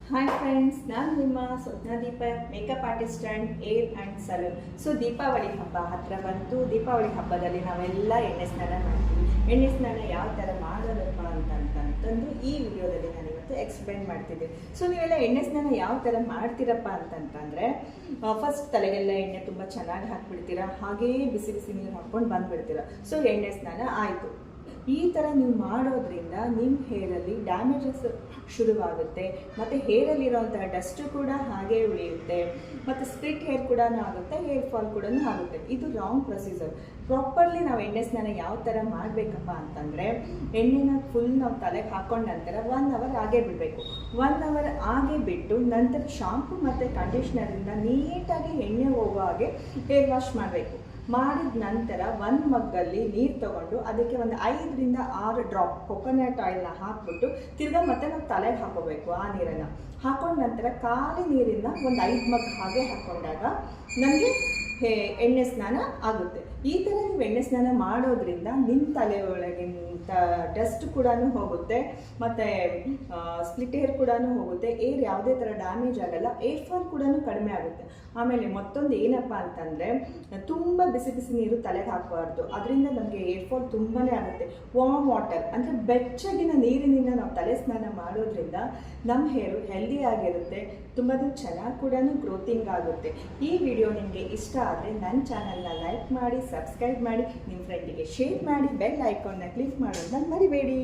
Hi friends, ನಾನು ನಿಮ್ಮ Swapna Deepa, makeup artist and hair and salon. So Deepavali ಹಬ್ಬ ಹತ್ತಿರ ಬಂತು. ದೀಪಾವಳಿ ಹಬ್ಬದಲ್ಲಿ ನಾವೆಲ್ಲ ಎಣ್ಣೆ ಸ್ನಾನ ಮಾಡ್ತೀವಿ. ಎಣ್ಣೆ ಸ್ನಾನ ಯಾವ ಥರ ಮಾಡೋದಪ್ಪ ಅಂತಂತಂದು ಈ ವಿಡಿಯೋದಲ್ಲಿ ನಾನು ಇವತ್ತು ಎಕ್ಸ್ಪ್ಲೈನ್ ಮಾಡ್ತಿದ್ದೆ. ಸೊ ನೀವೆಲ್ಲ ಎಣ್ಣೆ ಸ್ನಾನ ಯಾವ ಥರ ಮಾಡ್ತೀರಪ್ಪ ಅಂತಂತಂದರೆ, ಫಸ್ಟ್ ತಲೆಗೆಲ್ಲ ಎಣ್ಣೆ ತುಂಬ ಚೆನ್ನಾಗಿ ಹಾಕ್ಬಿಡ್ತೀರಾ, ಹಾಗೆಯೇ ಬಿಸಿ ಬಿಸಿ ನೀರು ಹಾಕ್ಕೊಂಡು ಬಂದುಬಿಡ್ತೀರ. ಸೊ ಎಣ್ಣೆ ಸ್ನಾನ ಆಯಿತು. ಈ ಥರ ನೀವು ಮಾಡೋದ್ರಿಂದ ನಿಮ್ಮ ಹೇರಲ್ಲಿ ಡ್ಯಾಮೇಜಸ್ ಶುರುವಾಗುತ್ತೆ, ಮತ್ತು ಹೇರಲ್ಲಿರೋಂತಹ ಡಸ್ಟು ಕೂಡ ಹಾಗೇ ಉಳಿಯುತ್ತೆ, ಮತ್ತು ಸ್ಪ್ಲಿಟ್ ಹೇರ್ ಕೂಡ ಆಗುತ್ತೆ, ಹೇರ್ ಫಾಲ್ ಕೂಡ ಆಗುತ್ತೆ. ಇದು ರಾಂಗ್ ಪ್ರೊಸೀಜರ್. ಪ್ರಾಪರ್ಲಿ ನಾವು ಎಣ್ಣೆ ಸ್ನಾನ ಯಾವ ಥರ ಮಾಡಬೇಕಪ್ಪ ಅಂತಂದರೆ, ಎಣ್ಣೆನ ಫುಲ್ ನಾವು ತಲೆಗೆ ಹಾಕೊಂಡ ನಂತರ 1 ಅವರ್ ಹಾಗೇ ಬಿಡಬೇಕು. 1 ಅವರ್ ಹಾಗೆ ಬಿಟ್ಟು ನಂತರ ಶಾಂಪು ಮತ್ತು ಕಂಡೀಷ್ನರಿಂದ ನೀಟಾಗಿ ಎಣ್ಣೆ ಹೋಗೋ ಹಾಗೆ ಹೇರ್ ವಾಶ್ ಮಾಡಬೇಕು. ಮಾಡಿದ ನಂತರ 1 ಮಗ್ಗಲ್ಲಿ ನೀರು ತೊಗೊಂಡು ಅದಕ್ಕೆ ಒಂದು 5ರಿಂದ 6 ಡ್ರಾಪ್ ಕೊಕೊನಟ್ ಆಯಿಲ್ನ ಹಾಕ್ಬಿಟ್ಟು ತಿರ್ಗಾ ಮತ್ತೆ ನಾವು ತಲೆಗೆ ಹಾಕೋಬೇಕು. ಆ ನೀರನ್ನು ಹಾಕೊಂಡ ನಂತರ ಖಾಲಿ ನೀರಿಂದ ಒಂದು 5 ಮಗ್ ಹಾಗೆ ಹಾಕ್ಕೊಂಡಾಗ ನಮಗೆ ಎಣ್ಣೆ ಸ್ನಾನ ಆಗುತ್ತೆ. ಈ ಥರ ನೀವು ಎಣ್ಣೆ ಸ್ನಾನ ಮಾಡೋದ್ರಿಂದ ನಿಮ್ಮ ತಲೆ ಒಳಗಿಂತ ಡಸ್ಟ್ ಕೂಡ ಹೋಗುತ್ತೆ, ಮತ್ತು ಸ್ಪ್ಲಿಟ್ ಹೇರ್ ಕೂಡ ಹೋಗುತ್ತೆ, ಏರ್ ಯಾವುದೇ ಥರ ಡ್ಯಾಮೇಜ್ ಆಗಲ್ಲ, ಏರ್ ಫಾಲ್ ಕೂಡ ಕಡಿಮೆ ಆಗುತ್ತೆ. ಆಮೇಲೆ ಮತ್ತೊಂದು ಏನಪ್ಪ ಅಂತಂದರೆ, ತುಂಬ ಬಿಸಿ ಬಿಸಿ ನೀರು ತಲೆಗೆ ಹಾಕಬಾರ್ದು. ಅದರಿಂದ ನಮಗೆ ಏರ್ ಫಾಲ್ ತುಂಬಾ ಆಗುತ್ತೆ. ವಾರ್ಮ್ ವಾಟರ್ ಅಂದರೆ ಬೆಚ್ಚಗಿನ ನೀರಿನಿಂದ ನಾವು ತಲೆ ಸ್ನಾನ ಮಾಡೋದ್ರಿಂದ ನಮ್ಮ ಹೇರು ಹೆಲ್ದಿ ಆಗಿರುತ್ತೆ, ತುಂಬ ಚೆನ್ನಾಗಿ ಕೂಡ ಗ್ರೋತಿಂಗ್ ಆಗುತ್ತೆ. ಈ ವಿಡಿಯೋ ನಿಮಗೆ ಇಷ್ಟ ಆದರೆ ನನ್ನ ಚಾನಲ್ನ ಲೈಕ್ ಮಾಡಿ, ಸಬ್ಸ್ಕ್ರೈಬ್ ಮಾಡಿ, ನಿಮ್ಮ ಫ್ರೆಂಡಿಗೆ ಶೇರ್ ಮಾಡಿ, ಬೆಲ್ ಐಕಾನ್ನ ಕ್ಲಿಕ್ ಮಾಡೋದನ್ನ ಮರಿಬೇಡಿ.